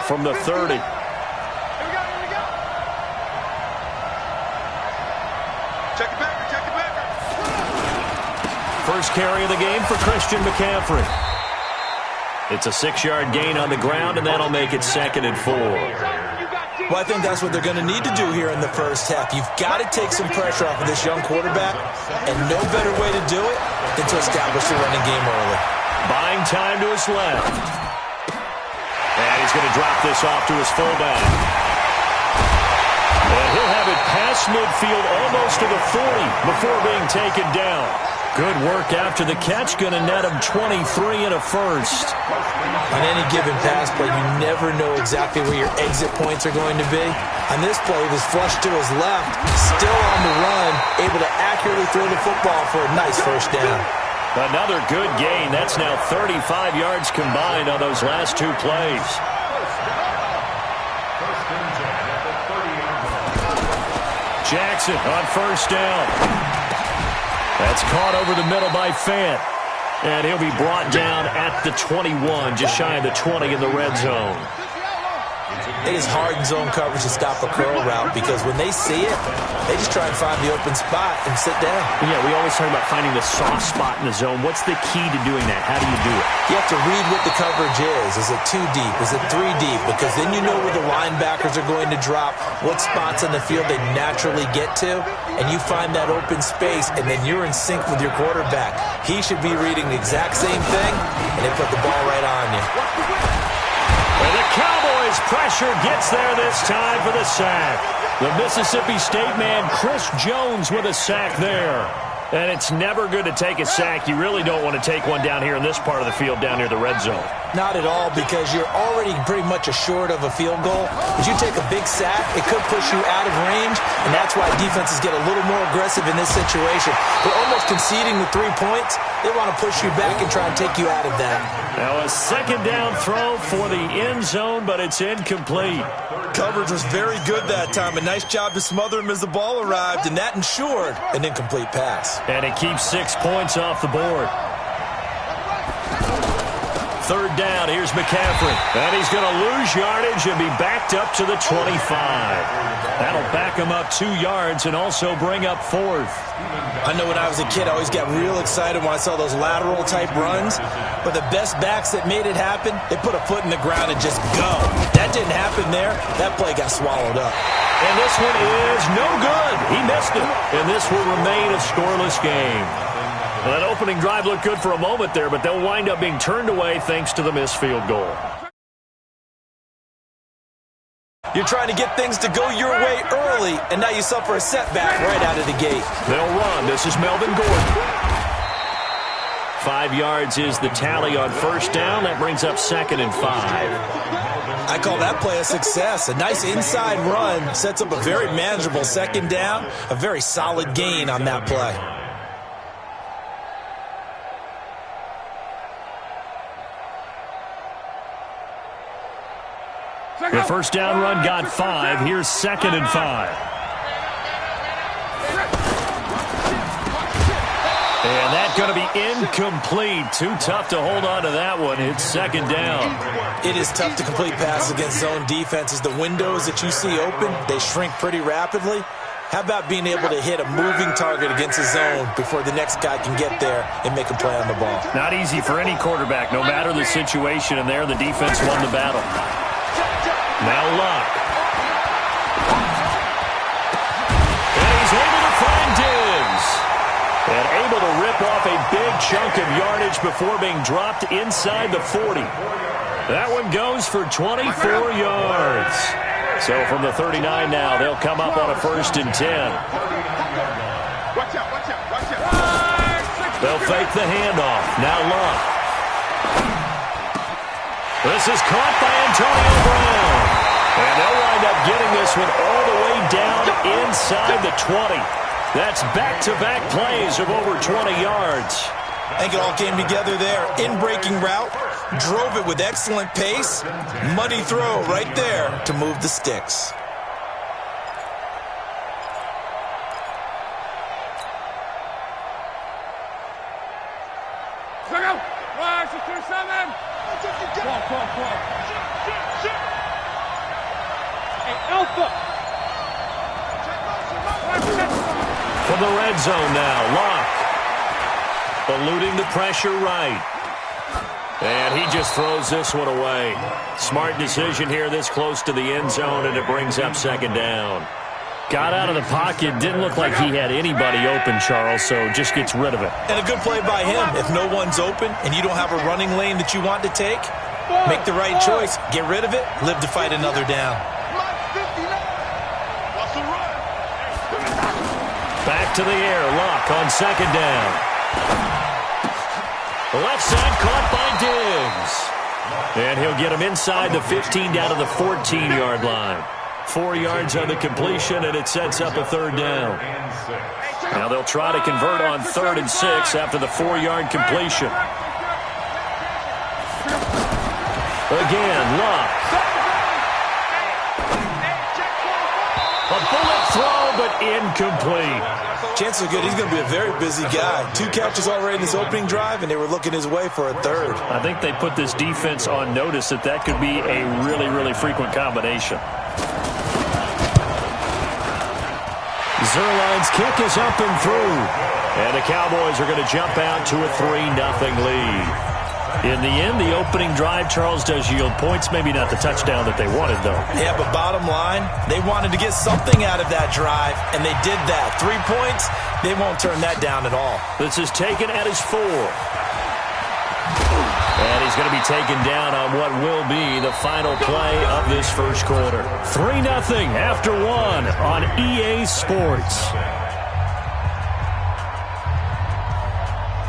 from the 30. Check it back. First carry of the game for Christian McCaffrey. It's a 6-yard gain on the ground, and that'll make it 2nd and 4. Well, I think that's what they're going to need to do here in the first half. You've got to take some pressure off of this young quarterback, and no better way to do it than to establish the running game early. Buying time to his left. And he's going to drop this off to his fullback. And he'll have it past midfield almost to the 40 before being taken down. Good work after the catch, going to net him 23 and a first. On any given pass play, you never know exactly where your exit points are going to be. On this play, he was flushed to his left, still on the run, able to accurately throw the football for a nice first down. Another good gain. That's now 35 yards combined on those last 2 plays. Jackson on first down. That's caught over the middle by Fant. And he'll be brought down at the 21, just shy of the 20 in the red zone. It is hard in zone coverage to stop a curl route because when they see it, they just try and find the open spot and sit down. Yeah, we always talk about finding the soft spot in the zone. What's the key to doing that? How do you do it? You have to read what the coverage is. Is it 2 deep? Is it 3 deep? Because then you know where the linebackers are going to drop, what spots in the field they naturally get to, and you find that open space, and then you're in sync with your quarterback. He should be reading the exact same thing, and they put the ball right on you. And the Cowboys pressure gets there this time for the sack. The Mississippi State man, Chris Jones, with a sack there. And it's never good to take a sack. You really don't want to take one down here in this part of the field down near the red zone. Not at all, because you're already pretty much assured of a field goal. If you take a big sack, it could push you out of range, and that's why defenses get a little more aggressive in this situation. They're almost conceding the 3 points. They want to push you back and try and take you out of that. Now a second down throw for the end zone, but it's incomplete. Coverage was very good that time. A nice job to smother him as the ball arrived, and that ensured an incomplete pass. And it keeps 6 points off the board. Third down, here's McCaffrey. And he's going to lose yardage and be backed up to the 25. That'll back him up 2 yards and also bring up 4th. I know when I was a kid, I always got real excited when I saw those lateral-type runs. But the best backs that made it happen, they put a foot in the ground and just go. That didn't happen there. That play got swallowed up. And this one is no good. He missed it. And this will remain a scoreless game. Well, that opening drive looked good for a moment there, but they'll wind up being turned away thanks to the missed field goal. You're trying to get things to go your way early, and now you suffer a setback right out of the gate. They'll run. This is Melvin Gordon. 5 yards is the tally on first down. That brings up 2nd and 5. I call that play a success. A nice inside run sets up a very manageable second down. A very solid gain on that play. The first down run got 5. Here's 2nd and 5. And that's going to be incomplete. Too tough to hold on to that one. It's 2nd down. It is tough to complete passes against zone defenses. The windows that you see open, they shrink pretty rapidly. How about being able to hit a moving target against a zone before the next guy can get there and make a play on the ball? Not easy for any quarterback, no matter the situation. And there, the defense won the battle. Now Luck. And he's able to find Diggs. And able to rip off a big chunk of yardage before being dropped inside the 40. That one goes for 24 yards. So from the 39 now, they'll come up on a 1st and 10. Watch out, watch out, watch out. They'll fake the handoff. Now Luck. This is caught by Antonio Brown. And they'll wind up getting this one all the way down inside the 20. That's back-to-back plays of over 20 yards. I think it all came together there. In-breaking route, drove it with excellent pace. Muddy throw right there to move the sticks. From the red zone now, Locke. Eluding the pressure right. And he just throws this one away. Smart decision here this close to the end zone, and it brings up second down. Got out of the pocket. Didn't look like he had anybody open, Charles, so just gets rid of it. And a good play by him. If no one's open and you don't have a running lane that you want to take, make the right choice. Get rid of it. Live to fight another down. Back to the air. Locke on second down. Left side caught by Diggs. And he'll get him inside the 15 down to the 14-yard line. 4 yards on the completion, and it sets up a third down. Now they'll try to convert on 3rd and 6 after the 4-yard completion. Again, Locke. A bullet throw, but incomplete. Chances are good he's going to be a very busy guy. 2 catches already in his opening drive, and they were looking his way for a third. I think they put this defense on notice that could be a really, really frequent combination. Zerline's kick is up and through. And the Cowboys are going to jump out to a 3-0 lead. In the end, the opening drive, Charles, does yield points. Maybe not the touchdown that they wanted, though. Yeah, but bottom line, they wanted to get something out of that drive, and they did that. 3 points, they won't turn that down at all. This is taken at his 4. And he's going to be taken down on what will be the final play of this first quarter. 3-0 after 1 on EA Sports.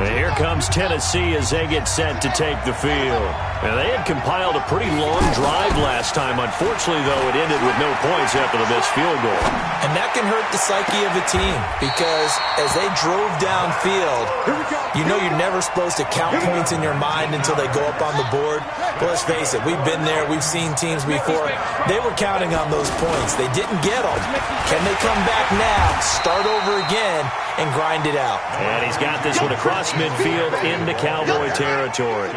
Here comes Tennessee as they get set to take the field. Now, they had compiled a pretty long drive last time. Unfortunately, though, it ended with no points after the missed field goal. And that can hurt the psyche of a team because as they drove downfield, you know you're never supposed to count points in your mind until they go up on the board. But let's face it, we've been there. We've seen teams before. They were counting on those points. They didn't get them. Can they come back now, start over again, and grind it out? And he's got this one across midfield into Cowboy territory.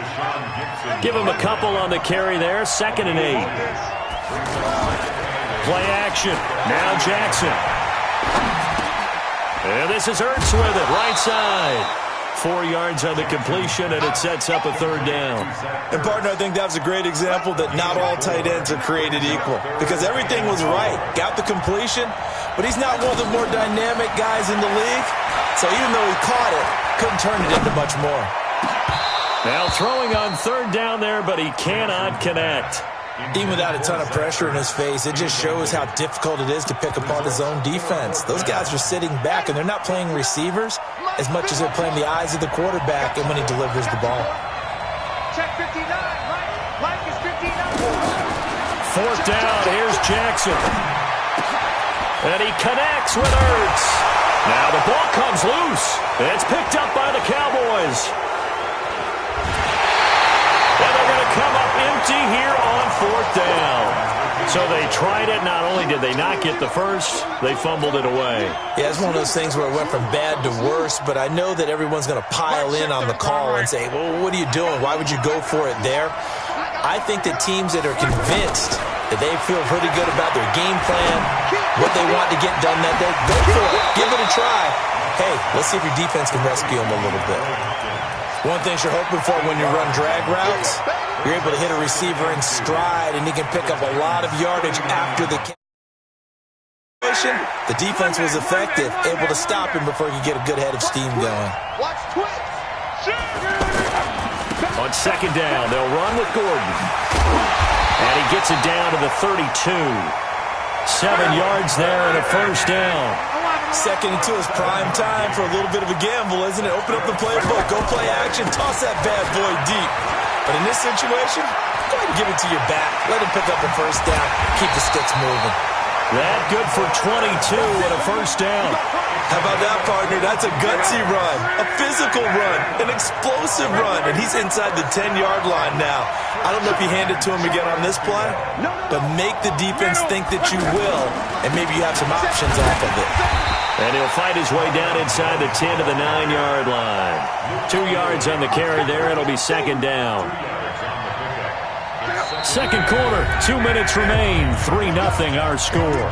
Give him a couple on the carry there. 2nd and 8. Play action. Now Jackson. And this is Ertz with it. Right side. 4 yards on the completion, and it sets up a third down. And, partner, I think that was a great example that not all tight ends are created equal because everything was right. Got the completion, but he's not one of the more dynamic guys in the league. So even though he caught it, couldn't turn it into much more. Now throwing on 3rd down there, but he cannot connect. Even without a ton of pressure in his face, it just shows how difficult it is to pick apart his own defense. Those guys are sitting back, and they're not playing receivers as much as they're playing the eyes of the quarterback and when he delivers the ball. Check 59, Mike is 59. 4th down, here's Jackson. And he connects with Ertz. Now the ball comes loose. It's picked up by the Cowboys. And they're going to come up empty here on 4th down. So they tried it. Not only did they not get the first, they fumbled it away. Yeah, it's one of those things where it went from bad to worse, but I know that everyone's going to pile in on the call and say, well, what are you doing? Why would you go for it there? I think that teams that are convinced that they feel pretty good about their game plan, what they want to get done that day, go for it. Give it a try. Hey, let's see if your defense can rescue them a little bit. One thing you're hoping for when you run drag routes, you're able to hit a receiver in stride, and he can pick up a lot of yardage after the situation. The defense was effective, able to stop him before he could get a good head of steam going. Watch twist. On 2nd down, they'll run with Gordon. And he gets it down to the 32. 7 yards there and a first down. 2nd and 2 is prime time for a little bit of a gamble, isn't it? Open up the playbook, go play action, toss that bad boy deep. But in this situation, go ahead and give it to your back. Let him pick up a first down. Keep the sticks moving. That good for 22 and a first down. How about that, partner? That's a gutsy run, a physical run, an explosive run, and he's inside the 10-yard line now. I don't know if you hand it to him again on this play, but make the defense think that you will, and maybe you have some options off of it. And he'll fight his way down inside the 10 to the 9-yard line. 2 yards on the carry there. It'll be 2nd down. Second quarter, 2 minutes remain. 3-0 our score.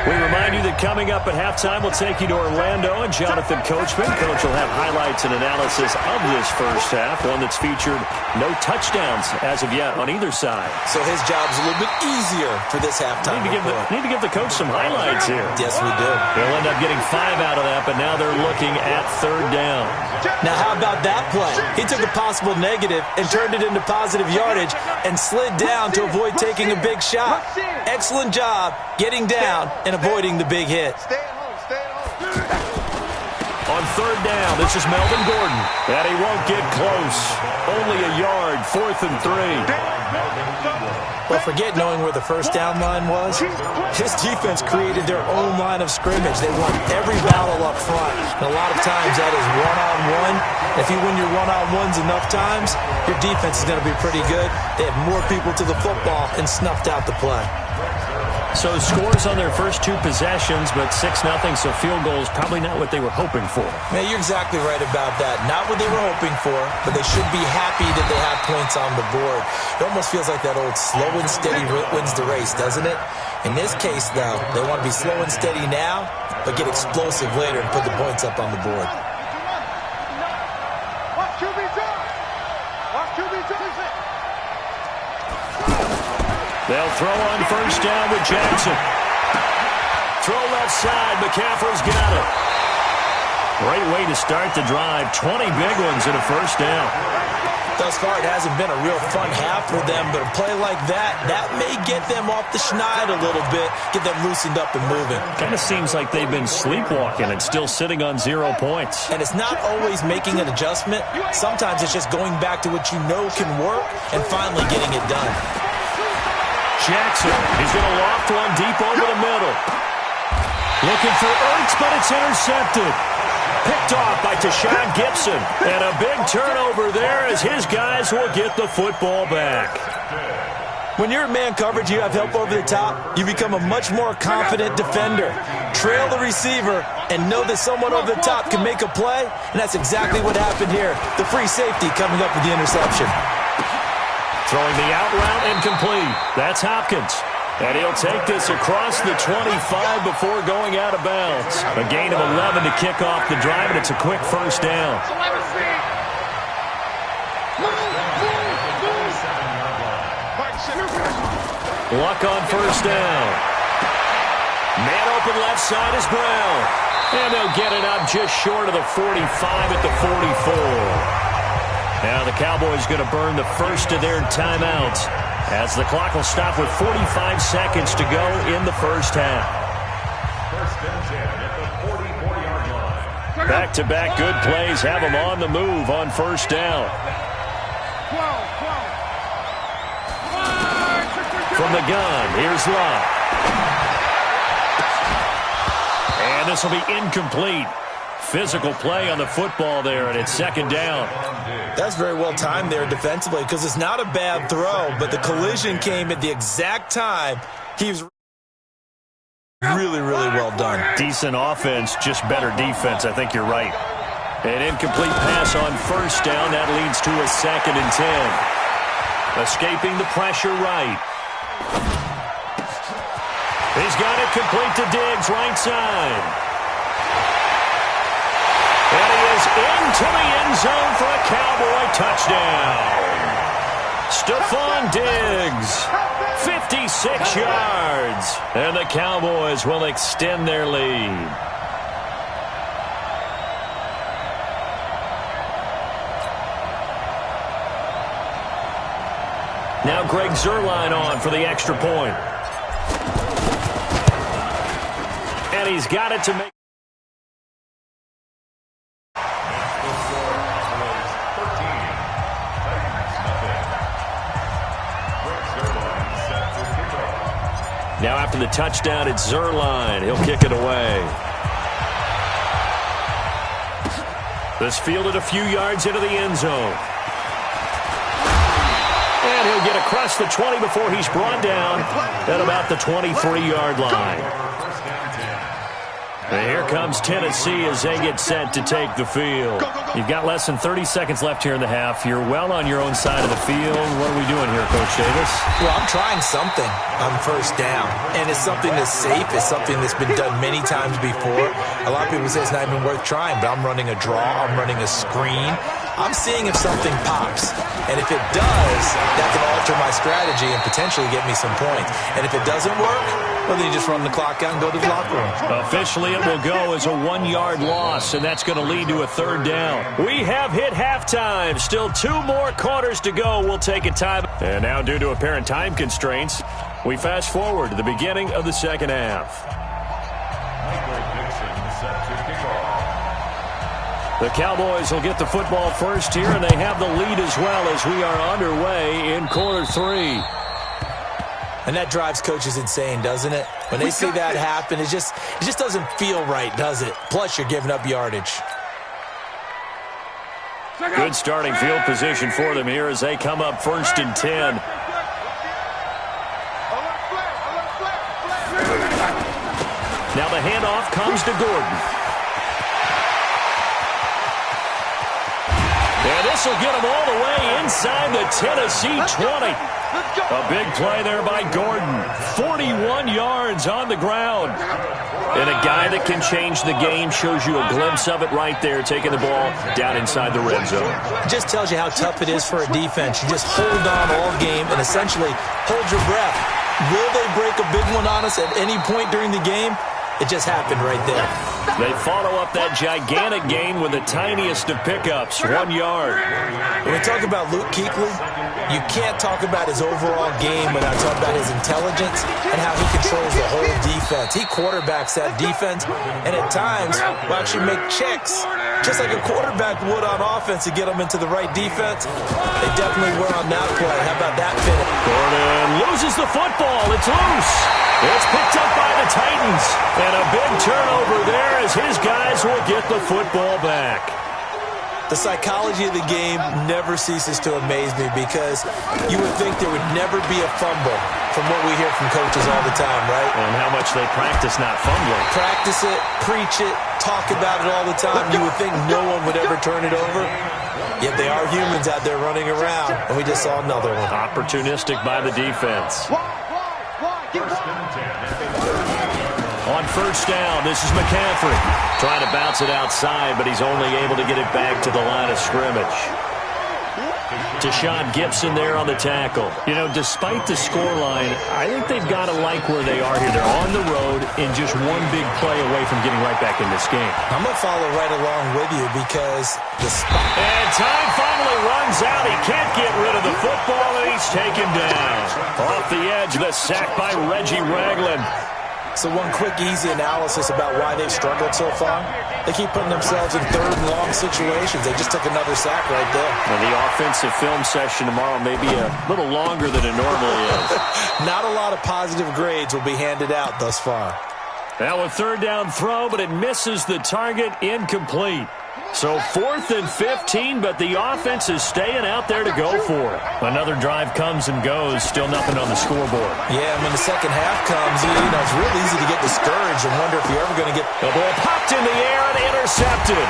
We remind you that coming up at halftime, we'll take you to Orlando and Jonathan Coachman. Coach will have highlights and analysis of this first half, one that's featured no touchdowns as of yet on either side. So his job's a little bit easier for this halftime. Need to give the coach some highlights here. Yes, we do. They'll end up getting 5 out of that, but now they're looking at third down. Now, how about that play? He took a possible negative and turned it into positive yardage and slid down to avoid taking a big shot. Excellent job getting down and avoiding the big hit. Stay at home. Stay at home. On third down, this is Melvin Gordon. And he won't get close. Only a yard, 4th and 3. Well, forget knowing where the first down line was. His defense created their own line of scrimmage. They won every battle up front. And a lot of times that is one-on-one. If you win your one-on-ones enough times, your defense is going to be pretty good. They had more people to the football and snuffed out the play. So scores on their first 2 possessions, but 6-0, so field goals probably not what they were hoping for. Man, you're exactly right about that. Not what they were hoping for, but they should be happy that they have points on the board. It almost feels like that old slow and steady wins the race, doesn't it? In this case, though, they want to be slow and steady now, but get explosive later and put the points up on the board. Watch QB drive. Watch QB drive. They'll throw on first down with Jackson. Throw left side. McCaffrey's got it. Great way to start the drive. 20 big ones in a first down. Thus far, it hasn't been a real fun half for them, but a play like that may get them off the schneid a little bit, get them loosened up and moving. Kind of seems like they've been sleepwalking and still sitting on 0 points. And it's not always making an adjustment. Sometimes it's just going back to what you know can work and finally getting it done. Jackson, he's going to loft one deep over the middle. Looking for Ertz, but it's intercepted. Picked off by Tashawn Gibson. And a big turnover there as his guys will get the football back. When you're in man coverage, you have help over the top, you become a much more confident defender. Trail the receiver and know that someone over the top can make a play, and that's exactly what happened here. The free safety coming up with the interception. Throwing the out route incomplete. That's Hopkins. And he'll take this across the 25 before going out of bounds. A gain of 11 to kick off the drive, and it's a quick first down. Luck on first down. Man open left side is Brown. And they'll get it up just short of the 45 at the 44. Now the Cowboys going to burn the first of their timeouts as the clock will stop with 45 seconds to go in the first half. Back-to-back good plays have them on the move on first down. From the gun, here's Love. And this will be incomplete. Physical play on the football there, and it's second down. That's very well timed there defensively because it's not a bad throw, but the collision came at the exact time. He was really, really well done. Decent offense, just better defense. I think you're right. An incomplete pass on first down. That leads to a 2nd and 10. Escaping the pressure right. He's got it complete to Diggs, right side. And he is into the end zone for a Cowboy touchdown. Stephon Diggs, 56 yards. And the Cowboys will extend their lead. Now Greg Zuerlein on for the extra point. And he's got it to make. Now after the touchdown, it's Zuerlein. He'll kick it away. This fielded a few yards into the end zone. And he'll get across the 20 before he's brought down at about the 23-yard line. And here comes Tennessee as they get set to take the field. You've got less than 30 seconds left here in the half. You're well on your own side of the field. What are we doing here, Coach Davis? Well, I'm trying something on first down, and it's something that's safe. It's something that's been done many times before. A lot of people say it's not even worth trying, but I'm running a draw. I'm running a screen. I'm seeing if something pops, and if it does, that can alter my strategy and potentially get me some points. And if it doesn't work, well, then you just run the clock out and go to the locker room. Officially, it will go as a 1-yard loss, and that's going to lead to a third down. We have hit halftime. Still 2 more quarters to go. We'll take a time. And now, due to apparent time constraints, we fast forward to the beginning of the second half. The Cowboys will get the football first here, and they have the lead as well as we are underway in quarter 3. And that drives coaches insane, doesn't it? When they see that happen, it just doesn't feel right, does it? Plus, you're giving up yardage. Good starting field position for them here as they come up first and 10. Now the handoff comes to Gordon. And this will get him all the way inside the Tennessee 20. A big play there by Gordon. 41 yards on the ground. And a guy that can change the game, shows you a glimpse of it right there, taking the ball down inside the red zone. It just tells you how tough it is for a defense. You just hold on all game and essentially hold your breath. Will they break a big one on us at any point during the game? It just happened right there. They follow up that gigantic gain with the tiniest of pickups, 1 yard. When we talk about Luke Kuechly, you can't talk about his overall game without talking about his intelligence and how he controls the whole defense. He quarterbacks that defense and at times will actually make checks, just like a quarterback would on offense to get them into the right defense. They definitely were on that play. How about that finish? Gordon loses the football. It's loose. It's picked up by the Titans. And a big turnover there as his guys will get the football back. The psychology of the game never ceases to amaze me because you would think there would never be a fumble from what we hear from coaches all the time, right? And how much they practice not fumbling. Practice it, preach it, talk about it all the time. You would think no one would ever turn it over. Yet they are humans out there running around, and we just saw another one. Opportunistic by the defense. On first down, this is McCaffrey. Trying to bounce it outside, but he's only able to get it back to the line of scrimmage. Deshaun Gibson there on the tackle. You know, despite the scoreline, I think they've got to like where they are here. They're on the road and just one big play away from getting right back in this game. I'm going to follow right along with you because the spot... And time finally runs out. He can't get rid of the football, and he's taken down. Off the edge, the sack by Reggie Ragland. So one quick, easy analysis about why they've struggled so far. They keep putting themselves in third and long situations. They just took another sack right there. Well, the offensive film session tomorrow may be a little longer than it normally is. Not a lot of positive grades will be handed out thus far. Now a third down throw, but it misses the target, incomplete. So 4th and 15, but the offense is staying out there to go for it. Another drive comes and goes, still nothing on the scoreboard. Yeah, when the second half comes, you know, it's real easy to get discouraged and wonder if you're ever going to get... The ball popped in the air and intercepted.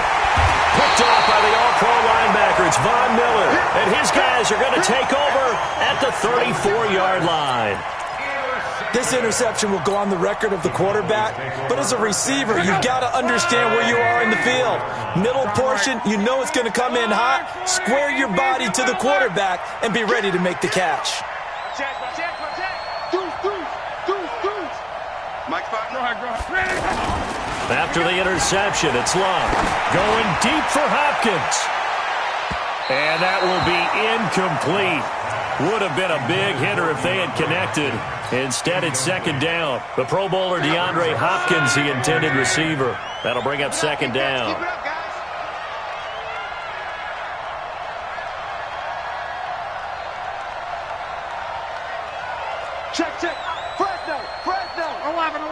Picked off by the all-pro linebacker. It's Von Miller, and his guys are going to take over at the 34-yard line. This interception will go on the record of the quarterback, but as a receiver, you've got to understand where you are in the field. Middle portion, you know it's going to come in hot. Square your body to the quarterback and be ready to make the catch. After the interception, it's Love going deep for Hopkins. And that will be incomplete. Would have been a big hitter if they had connected. Instead, it's second down. The Pro Bowler DeAndre Hopkins, the intended receiver. That'll bring up second down. Check. Fresno. 11.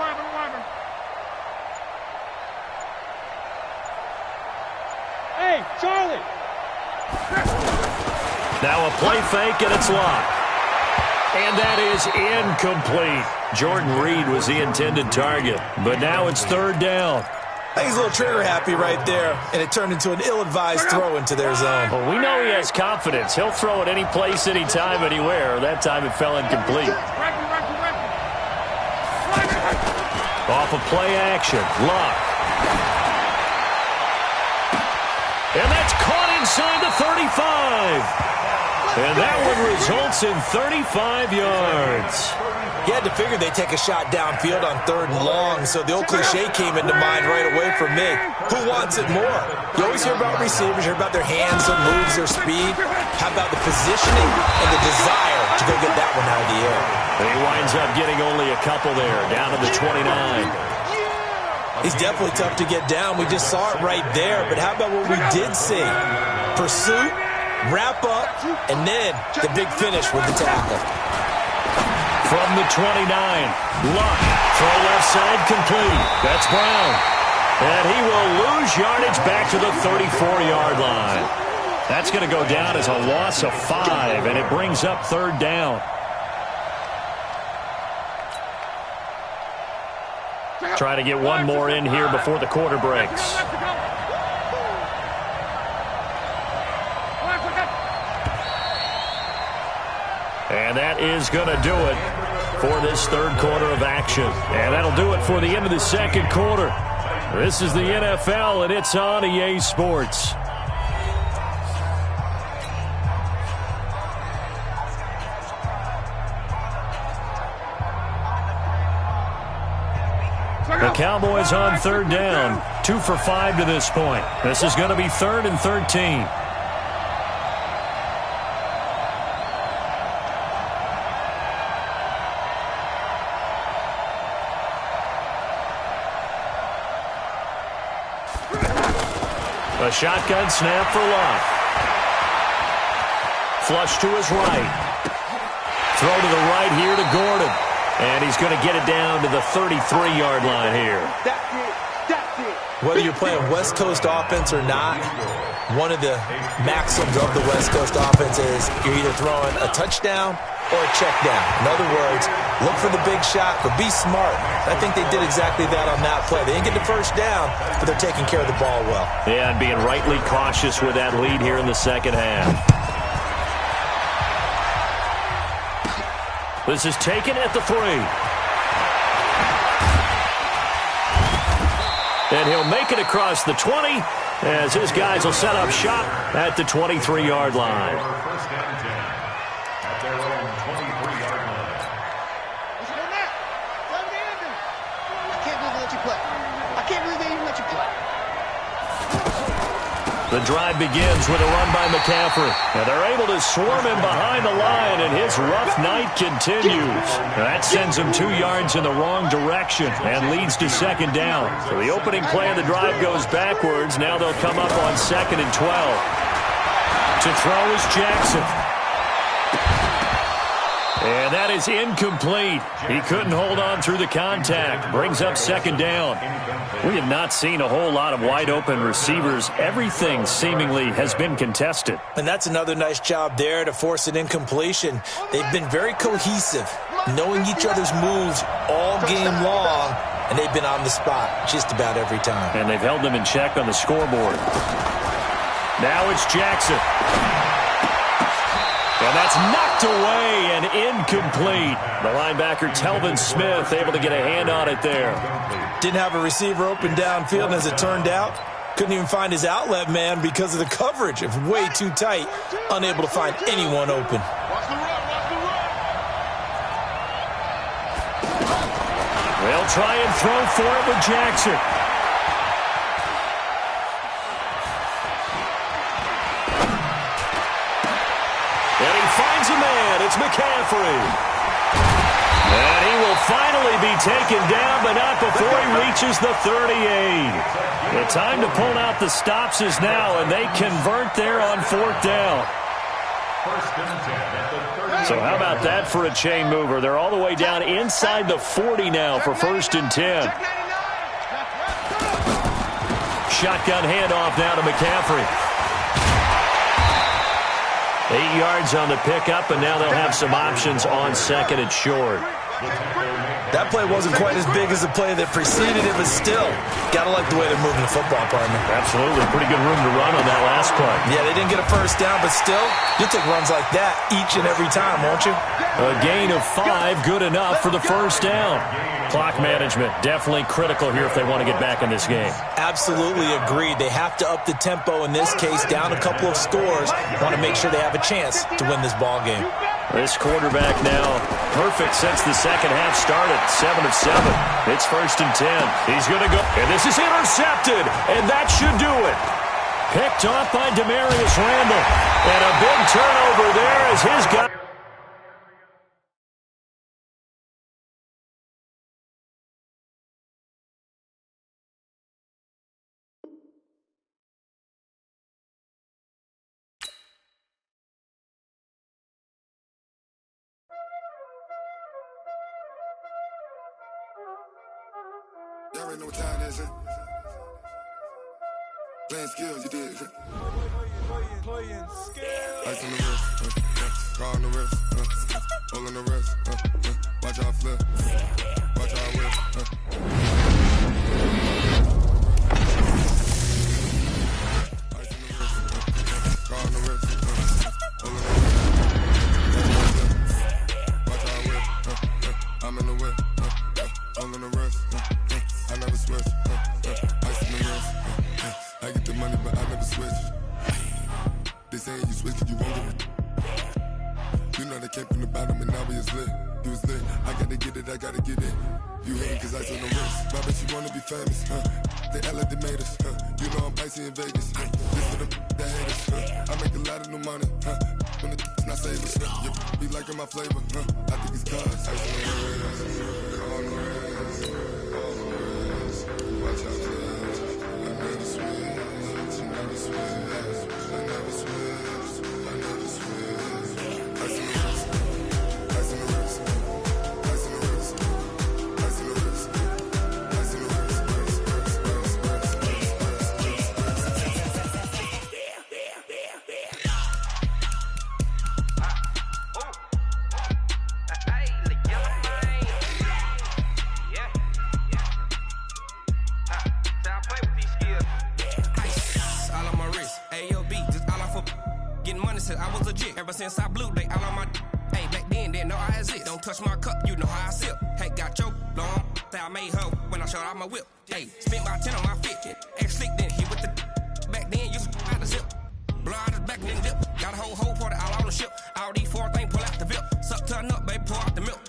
Hey, Charlie. Now a play fake, and it's locked. And that is incomplete. Jordan Reed was the intended target. But now it's third down. I think he's a little trigger happy right there, and it turned into an ill-advised throw into their zone. Well, we know he has confidence. He'll throw it any place, anytime, anywhere. That time it fell incomplete. Off of play action. Luck. And that's caught inside the 35. And that one results in 35 yards. You had to figure they'd take a shot downfield on 3rd and long, so the old cliche came into mind right away for me. Who wants it more? You always hear about receivers, hear about their hands, their moves, their speed. How about the positioning and the desire to go get that one out of the air? He winds up getting only a couple there, down to the 29. He's definitely tough to get down. We just saw it right there, but how about what we did see? Pursuit, wrap up, and then the big finish with the tackle. From the 29, Luck, throw left side complete. That's Brown. And he will lose yardage back to the 34-yard line. That's going to go down as a loss of 5, and it brings up 3rd down. Try to get one more in here before the quarter breaks. And that is going to do it for this 3rd quarter of action. And that'll do it for the end of the 2nd quarter. This is the NFL, and it's on EA Sports. The Cowboys on 3rd down. 2 for 5 to this point. This is going to be 3rd and 13. A shotgun snap for Luck. Flush to his right. Throw to the right here to Gordon. And he's going to get it down to the 33-yard line here. That's it. Whether you're playing West Coast offense or not, one of the maxims of the West Coast offense is you're either throwing a touchdown or a check down. In other words, look for the big shot, but be smart. I think they did exactly that on that play. They didn't get the first down, but they're taking care of the ball well. Yeah, and being rightly cautious with that lead here in the 2nd half. This is taken at the 3. And he'll make it across the 20 as his guys will set up shop at the 23-yard line. The drive begins with a run by McCaffrey. And they're able to swarm him behind the line, and his rough night continues. That sends him 2 yards in the wrong direction and leads to 2nd down. So the opening play of the drive goes backwards. Now they'll come up on 2nd and 12. To throw is Jackson. And that is incomplete. He couldn't hold on through the contact. Brings up 2nd down. We have not seen a whole lot of wide-open receivers. Everything seemingly has been contested. And that's another nice job there to force an incompletion. They've been very cohesive, knowing each other's moves all game long, and they've been on the spot just about every time. And they've held them in check on the scoreboard. Now it's Jackson. And that's knocked away and incomplete. The linebacker, Telvin Smith, able to get a hand on it there. Didn't have a receiver open downfield, and as it turned out, couldn't even find his outlet man because of the coverage. It was way too tight, unable to find anyone open. They'll try and throw for it with Jackson. And he finds a man. It's McCaffrey. And he will finally be taken down, but not before he reaches the 38. The time to pull out the stops is now, and they convert there on 4th down. So how about that for a chain mover? They're all the way down inside the 40 now for 1st and 10. Shotgun handoff now to McCaffrey. 8 yards on the pickup, and now they'll have some options on 2nd and short. That play wasn't quite as big as the play that preceded it, but still, got to like the way they're moving the football, partner. Absolutely. Pretty good room to run on that last play. Yeah, they didn't get a first down, but still, you'll take runs like that each and every time, won't you? A gain of 5, good enough for the first down. Clock management, definitely critical here if they want to get back in this game. Absolutely agreed. They have to up the tempo in this case, down a couple of scores. Want to make sure they have a chance to win this ball game. This quarterback now perfect since the second half started. 7 of 7. It's 1st and 10. He's going to go. And this is intercepted. And that should do it. Picked off by Demarius Randall. And a big turnover there as his guy. Y'all already know what time it is, huh? Playing skills, you did. Playing skills. Ice on the wrist, car on the wrist, hole on the wrist, watch out flip, watch out whip, Ice on the wrist, car on the wrist, hole on the wrist, watch out whip, I'm in the whip, hole on the wrist, I never switch, ice on the wrist, I get the money but I never switch. They saying you switch, you won't get it. You know they came from the bottom and now we is lit. You was lit, I gotta get it, I gotta get it. You hate cause ice on the wrist. Why bet you wanna be famous, They act like they made us, You know I'm icy in Vegas, This for the that hate us, I make a lot of new money, When it's not savers, You be liking my flavor, I think it's cause ice on the wrist, on the wrist, on the wrist. Watch out, please. I never switch, I never switch. I never switch, I never switch. Ice in the wrist, ice in the wrist, ice in the wrist, ice in the wrist, ice in the wrist, I was legit. Ever since I blew, they all on my hey, back then, didn't know I exist. Don't touch my cup, you know how I sip. Hey, got choked, long. I made her when I showed out my whip. Hey, spent about 10 on my fit. X slick, then hit with the back then, used to out the zip. Blow out his back, then dip. Got a whole party all on the ship. All these 4 things pull out the VIP. Suck to a nut, baby, pour out the milk.